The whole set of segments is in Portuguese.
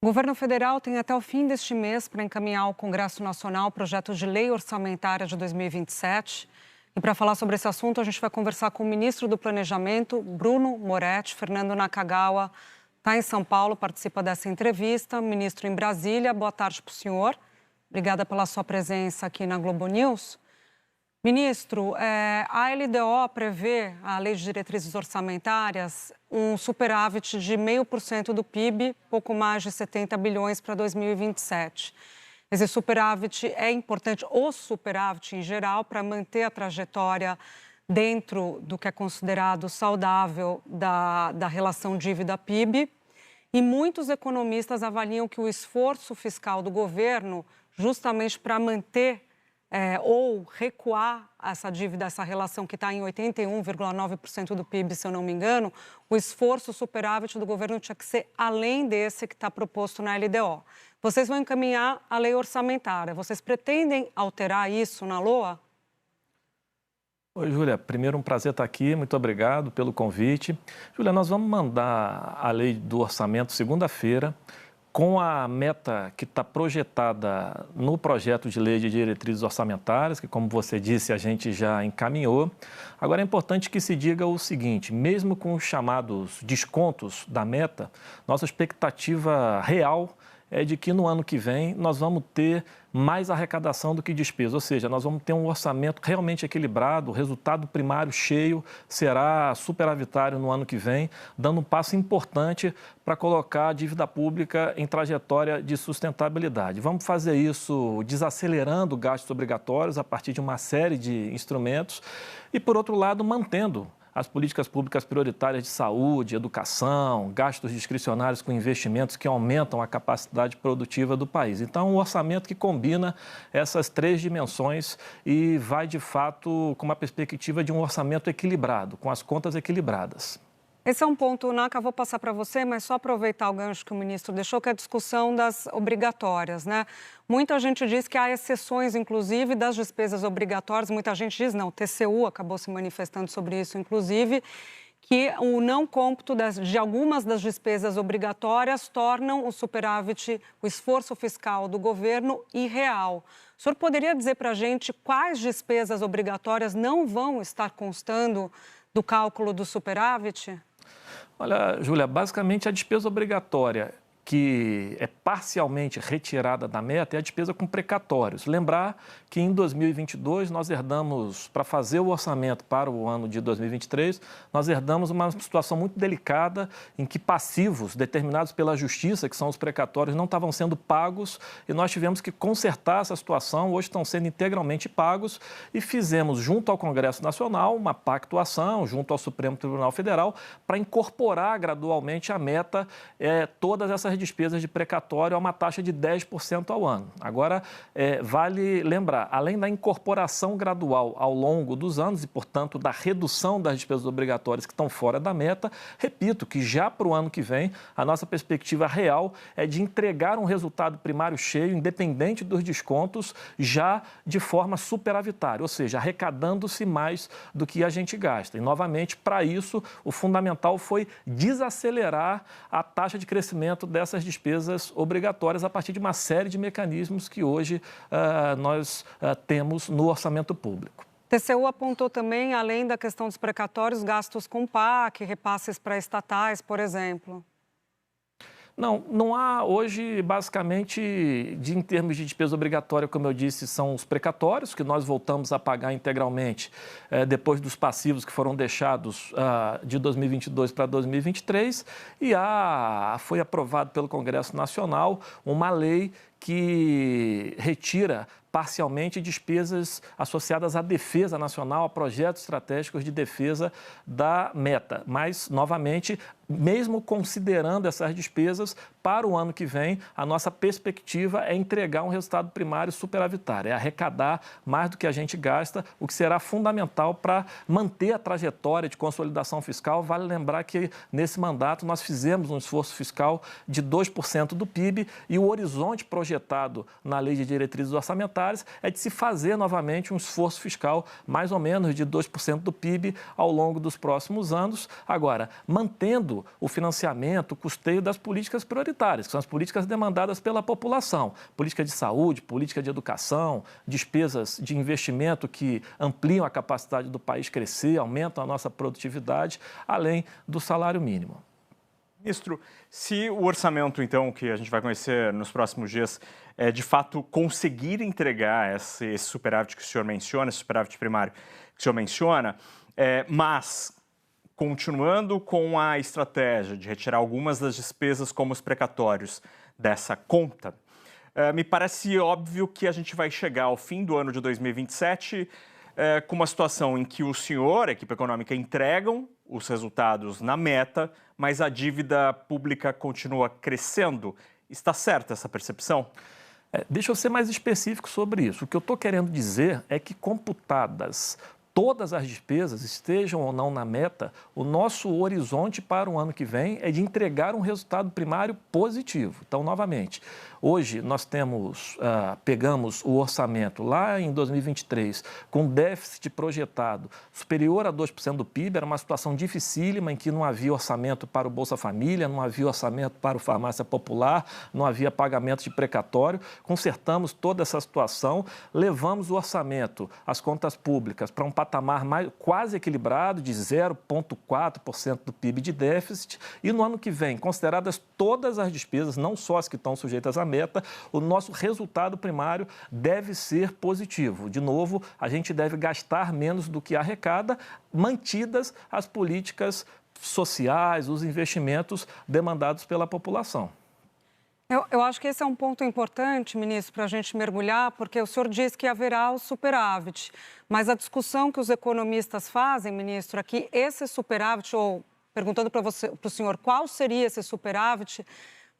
O governo federal tem até o fim deste mês para encaminhar ao Congresso Nacional o projeto de lei orçamentária de 2027. E para falar sobre esse assunto, a gente vai conversar com o ministro do Planejamento, Bruno Moretti. Fernando Nakagawa está em São Paulo, participa dessa entrevista. Ministro em Brasília, boa tarde para o senhor. Obrigada pela sua presença aqui na Globo News. Ministro, a LDO prevê, a Lei de Diretrizes Orçamentárias, um superávit de 0,5% do PIB, pouco mais de 70 bilhões para 2027. Esse superávit é importante, o superávit em geral, para manter a trajetória dentro do que é considerado saudável da relação dívida-PIB. E muitos economistas avaliam que o esforço fiscal do governo, justamente para manter ou recuar essa dívida, essa relação que está em 81,9% do PIB, se eu não me engano, o esforço superávit do governo tinha que ser além desse que está proposto na LDO. Vocês vão encaminhar a lei orçamentária. Vocês pretendem alterar isso na LOA? Oi, Júlia. Primeiro, um prazer estar aqui. Muito obrigado pelo convite. Júlia, nós vamos mandar a lei do orçamento segunda-feira, com a meta que está projetada no projeto de lei de diretrizes orçamentárias, que, como você disse, a gente já encaminhou. Agora, é importante que se diga o seguinte: mesmo com os chamados descontos da meta, nossa expectativa real é de que no ano que vem nós vamos ter mais arrecadação do que despesa, ou seja, nós vamos ter um orçamento realmente equilibrado, o resultado primário cheio será superavitário no ano que vem, dando um passo importante para colocar a dívida pública em trajetória de sustentabilidade. Vamos fazer isso desacelerando gastos obrigatórios a partir de uma série de instrumentos e, por outro lado, mantendo as políticas públicas prioritárias de saúde, educação, gastos discricionários com investimentos que aumentam a capacidade produtiva do país. Então, um orçamento que combina essas três dimensões e vai, de fato, com uma perspectiva de um orçamento equilibrado, com as contas equilibradas. Esse é um ponto, Naka, vou passar para você, mas só aproveitar o gancho que o ministro deixou, que é a discussão das obrigatórias, né? Muita gente diz que há exceções, inclusive, das despesas obrigatórias. Muita gente diz, não, o TCU acabou se manifestando sobre isso, inclusive, que o não cômputo de algumas das despesas obrigatórias tornam o superávit, o esforço fiscal do governo irreal. O senhor poderia dizer para a gente quais despesas obrigatórias não vão estar constando do cálculo do superávit? Olha, Júlia, basicamente a despesa obrigatória que é parcialmente retirada da meta é a despesa com precatórios. Lembrar que em 2022 nós herdamos, para fazer o orçamento para o ano de 2023, nós herdamos uma situação muito delicada em que passivos determinados pela Justiça, que são os precatórios, não estavam sendo pagos e nós tivemos que consertar essa situação. Hoje estão sendo integralmente pagos e fizemos, junto ao Congresso Nacional, uma pactuação, junto ao Supremo Tribunal Federal, para incorporar gradualmente à meta todas essas despesas de precatório a uma taxa de 10% ao ano. Agora, vale lembrar, além da incorporação gradual ao longo dos anos e, portanto, da redução das despesas obrigatórias que estão fora da meta, repito que já para o ano que vem, a nossa perspectiva real é de entregar um resultado primário cheio, independente dos descontos, já de forma superavitária, ou seja, arrecadando-se mais do que a gente gasta. E, novamente, para isso, o fundamental foi desacelerar a taxa de crescimento dessas despesas obrigatórias a partir de uma série de mecanismos que hoje nós temos no orçamento público. O TCU apontou também, além da questão dos precatórios, gastos com PAC, repasses para estatais, por exemplo. Não há hoje, basicamente, em termos de despesa obrigatória, como eu disse, são os precatórios, que nós voltamos a pagar integralmente depois dos passivos que foram deixados de 2022 para 2023, e foi aprovado pelo Congresso Nacional uma lei que retira parcialmente despesas associadas à defesa nacional, a projetos estratégicos de defesa da meta. Mas, novamente, mesmo considerando essas despesas, para o ano que vem, a nossa perspectiva é entregar um resultado primário superavitário, é arrecadar mais do que a gente gasta, o que será fundamental para manter a trajetória de consolidação fiscal. Vale lembrar que, nesse mandato, nós fizemos um esforço fiscal de 2% do PIB e o horizonte projetado na Lei de Diretrizes Orçamentárias orçamentárias é de se fazer novamente um esforço fiscal mais ou menos de 2% do PIB ao longo dos próximos anos, agora mantendo o financiamento, o custeio das políticas prioritárias, que são as políticas demandadas pela população, política de saúde, política de educação, despesas de investimento que ampliam a capacidade do país crescer, aumentam a nossa produtividade, além do salário mínimo. Ministro, se o orçamento, então, que a gente vai conhecer nos próximos dias, de fato conseguir entregar esse superávit que o senhor menciona, esse superávit primário que o senhor menciona, mas continuando com a estratégia de retirar algumas das despesas como os precatórios dessa conta, me parece óbvio que a gente vai chegar ao fim do ano de 2027 com uma situação em que o senhor, a equipe econômica, entregam os resultados na meta, mas a dívida pública continua crescendo. Está certa essa percepção? Deixa eu ser mais específico sobre isso. O que eu estou querendo dizer é que, computadas todas as despesas, estejam ou não na meta, o nosso horizonte para o ano que vem é de entregar um resultado primário positivo. Então, novamente, hoje nós pegamos o orçamento lá em 2023 com déficit projetado superior a 2% do PIB, era uma situação dificílima em que não havia orçamento para o Bolsa Família, não havia orçamento para o Farmácia Popular, não havia pagamento de precatório. Consertamos toda essa situação, levamos o orçamento, as contas públicas, para um patamar quase equilibrado de 0,4% do PIB de déficit e no ano que vem, consideradas todas as despesas, não só as que estão sujeitas à meta, o nosso resultado primário deve ser positivo. De novo, a gente deve gastar menos do que arrecada, mantidas as políticas sociais, os investimentos demandados pela população. Eu acho que esse é um ponto importante, ministro, para a gente mergulhar, porque o senhor diz que haverá o superávit, mas a discussão que os economistas fazem, ministro, é que esse superávit, ou perguntando para o senhor qual seria esse superávit,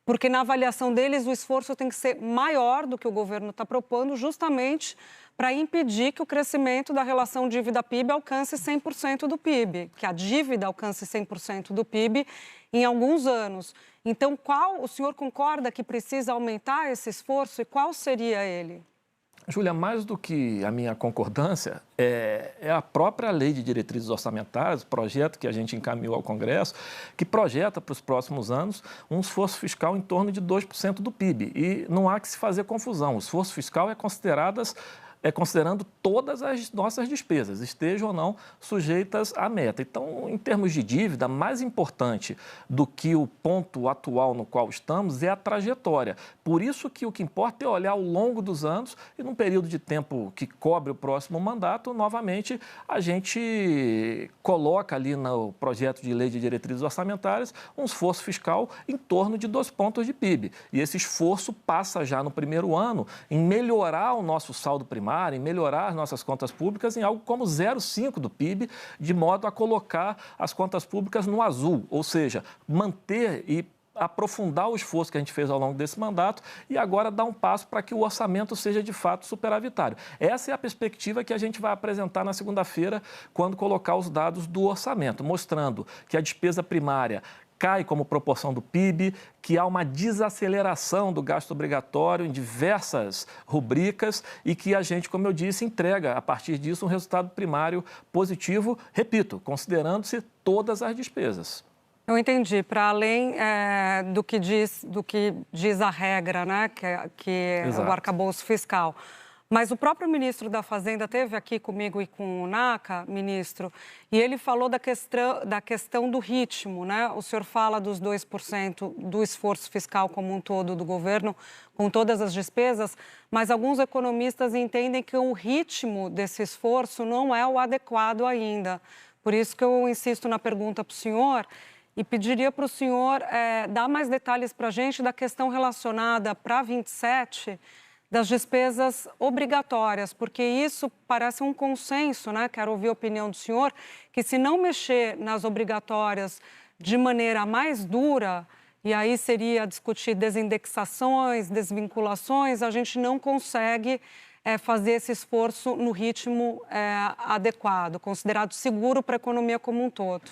porque na avaliação deles o esforço tem que ser maior do que o governo está propondo, justamente para impedir que o crescimento da relação dívida-PIB alcance 100% do PIB, que a dívida alcance 100% do PIB em alguns anos. Então, o senhor concorda que precisa aumentar esse esforço e qual seria ele? Júlia, mais do que a minha concordância, é a própria Lei de Diretrizes Orçamentárias, o projeto que a gente encaminhou ao Congresso, que projeta para os próximos anos um esforço fiscal em torno de 2% do PIB. E não há que se fazer confusão. O esforço fiscal é considerando todas as nossas despesas, estejam ou não sujeitas à meta. Então, em termos de dívida, mais importante do que o ponto atual no qual estamos é a trajetória. Por isso que o que importa é olhar ao longo dos anos e num período de tempo que cobre o próximo mandato, novamente, a gente coloca ali no projeto de lei de diretrizes orçamentárias um esforço fiscal em torno de 2 pontos de PIB. E esse esforço passa já no primeiro ano em melhorar o nosso saldo primário, em melhorar as nossas contas públicas em algo como 0,5% do PIB, de modo a colocar as contas públicas no azul, ou seja, manter e aprofundar o esforço que a gente fez ao longo desse mandato e agora dar um passo para que o orçamento seja de fato superavitário. Essa é a perspectiva que a gente vai apresentar na segunda-feira, quando colocar os dados do orçamento, mostrando que a despesa primária cai como proporção do PIB, que há uma desaceleração do gasto obrigatório em diversas rubricas e que a gente, como eu disse, entrega, a partir disso, um resultado primário positivo, repito, considerando-se todas as despesas. Eu entendi. Para além do que diz a regra, né, que é o arcabouço fiscal. Mas o próprio ministro da Fazenda esteve aqui comigo e com o NACA, ministro, e ele falou da questão do ritmo, né? O senhor fala dos 2% do esforço fiscal como um todo do governo, com todas as despesas, mas alguns economistas entendem que o ritmo desse esforço não é o adequado ainda. Por isso que eu insisto na pergunta para o senhor e pediria para o senhor dar mais detalhes para a gente da questão relacionada para 27%, das despesas obrigatórias, porque isso parece um consenso, né? Quero ouvir a opinião do senhor, que se não mexer nas obrigatórias de maneira mais dura, e aí seria discutir desindexações, desvinculações, a gente não consegue fazer esse esforço no ritmo adequado, considerado seguro para a economia como um todo.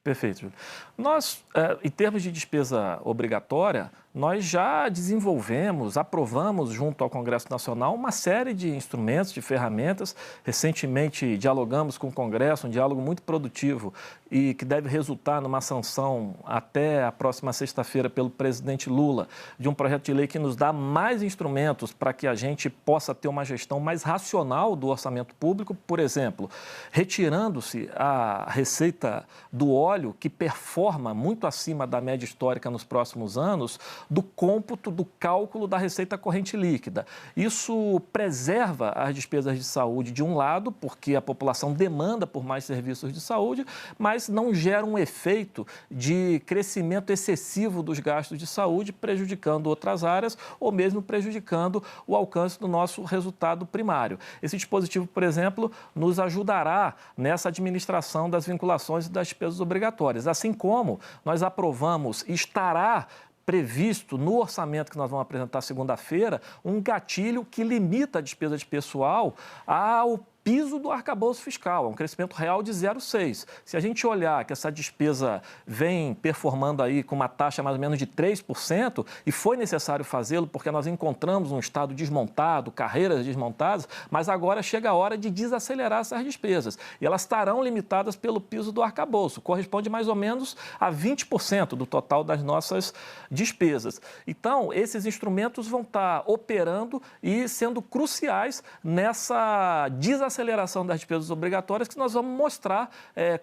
Perfeito, Júlio. Nós, em termos de despesa obrigatória, nós já desenvolvemos, aprovamos junto ao Congresso Nacional uma série de instrumentos, de ferramentas. Recentemente dialogamos com o Congresso, um diálogo muito produtivo e que deve resultar numa sanção até a próxima sexta-feira pelo presidente Lula, de um projeto de lei que nos dá mais instrumentos para que a gente possa ter uma gestão mais racional do orçamento público, por exemplo, retirando-se a receita do óleo, que performa muito acima da média histórica nos próximos anos, do cômputo, do cálculo da receita corrente líquida. Isso preserva as despesas de saúde de um lado, porque a população demanda por mais serviços de saúde, mas não gera um efeito de crescimento excessivo dos gastos de saúde, prejudicando outras áreas ou mesmo prejudicando o alcance do nosso resultado primário. Esse dispositivo, por exemplo, nos ajudará nessa administração das vinculações e das despesas obrigatórias, assim como nós aprovamos e estará previsto no orçamento que nós vamos apresentar segunda-feira um gatilho que limita a despesa de pessoal ao piso do arcabouço fiscal, é um crescimento real de 0,6. Se a gente olhar que essa despesa vem performando aí com uma taxa mais ou menos de 3%, e foi necessário fazê-lo porque nós encontramos um Estado desmontado, carreiras desmontadas, mas agora chega a hora de desacelerar essas despesas. E elas estarão limitadas pelo piso do arcabouço, corresponde mais ou menos a 20% do total das nossas despesas. Então, esses instrumentos vão estar operando e sendo cruciais nessa desaceleração das despesas obrigatórias, que nós vamos mostrar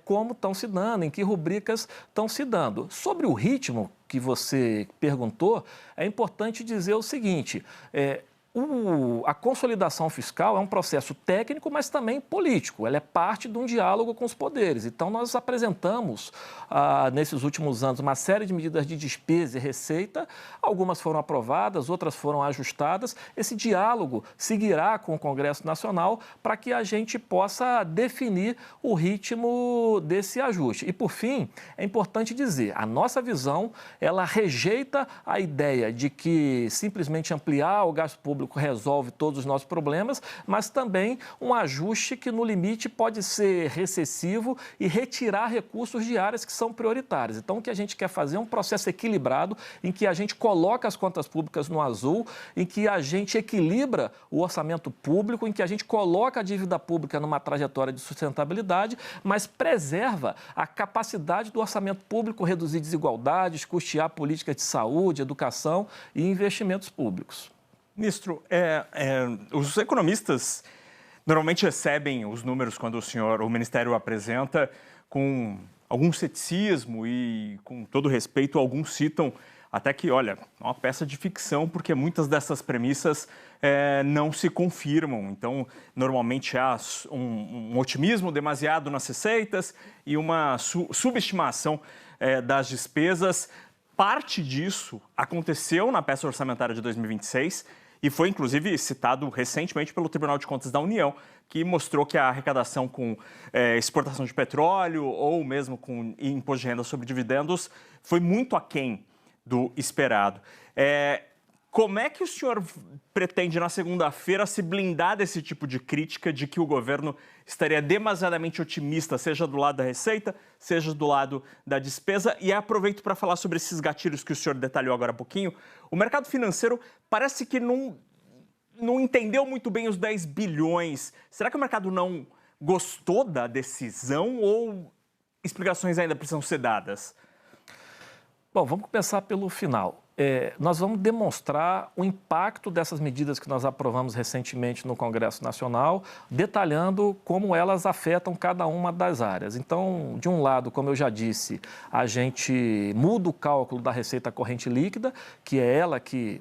como estão se dando, em que rubricas estão se dando. Sobre o ritmo que você perguntou, é importante dizer o seguinte: a consolidação fiscal é um processo técnico, mas também político. Ela é parte de um diálogo com os poderes. Então, nós apresentamos, nesses últimos anos, uma série de medidas de despesa e receita. Algumas foram aprovadas, outras foram ajustadas. Esse diálogo seguirá com o Congresso Nacional para que a gente possa definir o ritmo desse ajuste. E, por fim, é importante dizer, a nossa visão, ela rejeita a ideia de que simplesmente ampliar o gasto público resolve todos os nossos problemas, mas também um ajuste que, no limite, pode ser recessivo e retirar recursos de áreas que são prioritárias. Então, o que a gente quer fazer é um processo equilibrado, em que a gente coloca as contas públicas no azul, em que a gente equilibra o orçamento público, em que a gente coloca a dívida pública numa trajetória de sustentabilidade, mas preserva a capacidade do orçamento público reduzir desigualdades, custear políticas de saúde, educação e investimentos públicos. Ministro, os economistas normalmente recebem os números quando o Ministério apresenta com algum ceticismo e, com todo respeito, alguns citam até que, olha, é uma peça de ficção, porque muitas dessas premissas não se confirmam. Então, normalmente há um otimismo demasiado nas receitas e uma subestimação das despesas. Parte disso aconteceu na peça orçamentária de 2026 e foi, inclusive, citado recentemente pelo Tribunal de Contas da União, que mostrou que a arrecadação com exportação de petróleo ou mesmo com imposto de renda sobre dividendos foi muito aquém do esperado. Como é que o senhor pretende, na segunda-feira, se blindar desse tipo de crítica de que o governo estaria demasiadamente otimista, seja do lado da receita, seja do lado da despesa? E aproveito para falar sobre esses gatilhos que o senhor detalhou agora há pouquinho. O mercado financeiro parece que não entendeu muito bem os 10 bilhões. Será que o mercado não gostou da decisão ou explicações ainda precisam ser dadas? Bom, vamos começar pelo final. Nós vamos demonstrar o impacto dessas medidas que nós aprovamos recentemente no Congresso Nacional, detalhando como elas afetam cada uma das áreas. Então, de um lado, como eu já disse, a gente muda o cálculo da receita corrente líquida, que é ela que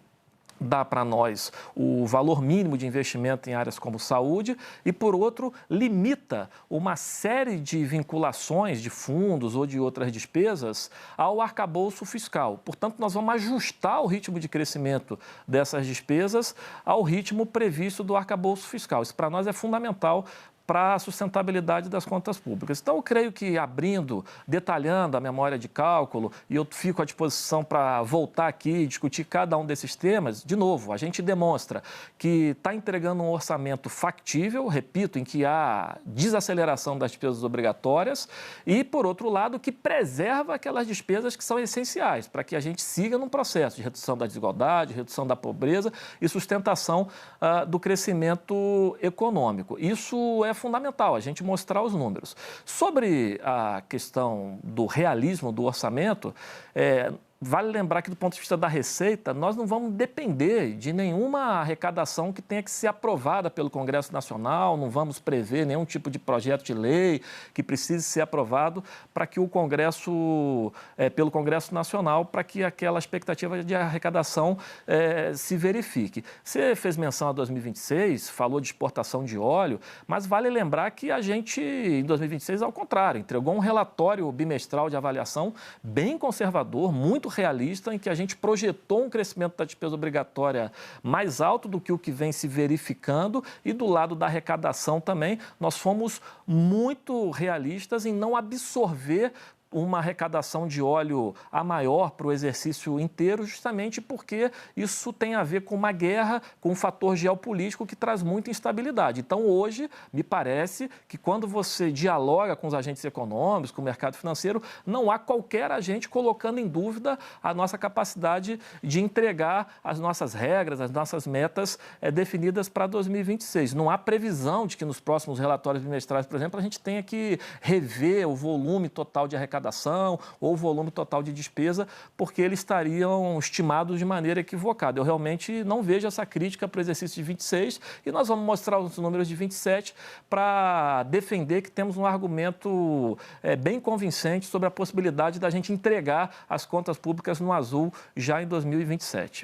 dá para nós o valor mínimo de investimento em áreas como saúde e, por outro, limita uma série de vinculações de fundos ou de outras despesas ao arcabouço fiscal. Portanto, nós vamos ajustar o ritmo de crescimento dessas despesas ao ritmo previsto do arcabouço fiscal. Isso, para nós, é fundamental para a sustentabilidade das contas públicas. Então, eu creio que abrindo, detalhando a memória de cálculo, e eu fico à disposição para voltar aqui e discutir cada um desses temas, de novo, a gente demonstra que está entregando um orçamento factível, repito, em que há desaceleração das despesas obrigatórias e, por outro lado, que preserva aquelas despesas que são essenciais para que a gente siga num processo de redução da desigualdade, redução da pobreza e sustentação do crescimento econômico. Isso é fundamental, a gente mostrar os números. Sobre a questão do realismo do orçamento, vale lembrar que, do ponto de vista da receita, nós não vamos depender de nenhuma arrecadação que tenha que ser aprovada pelo Congresso Nacional, não vamos prever nenhum tipo de projeto de lei que precise ser aprovado para que pelo Congresso Nacional, para que aquela expectativa de arrecadação se verifique. Você fez menção a 2026, falou de exportação de óleo, mas vale lembrar que a gente, em 2026, ao contrário, entregou um relatório bimestral de avaliação bem conservador, muito realista, em que a gente projetou um crescimento da despesa obrigatória mais alto do que o que vem se verificando e do lado da arrecadação também, nós fomos muito realistas em não absorver uma arrecadação de óleo a maior para o exercício inteiro, justamente porque isso tem a ver com uma guerra, com um fator geopolítico que traz muita instabilidade. Então, hoje, me parece que quando você dialoga com os agentes econômicos, com o mercado financeiro, não há qualquer agente colocando em dúvida a nossa capacidade de entregar as nossas regras, as nossas metas definidas para 2026. Não há previsão de que nos próximos relatórios bimestrais, por exemplo, a gente tenha que rever o volume total de arrecadação ou o volume total de despesa, porque eles estariam estimados de maneira equivocada. Eu realmente não vejo essa crítica para o exercício de 26 e nós vamos mostrar os números de 27 para defender que temos um argumento bem convincente sobre a possibilidade da gente entregar as contas públicas no azul já em 2027.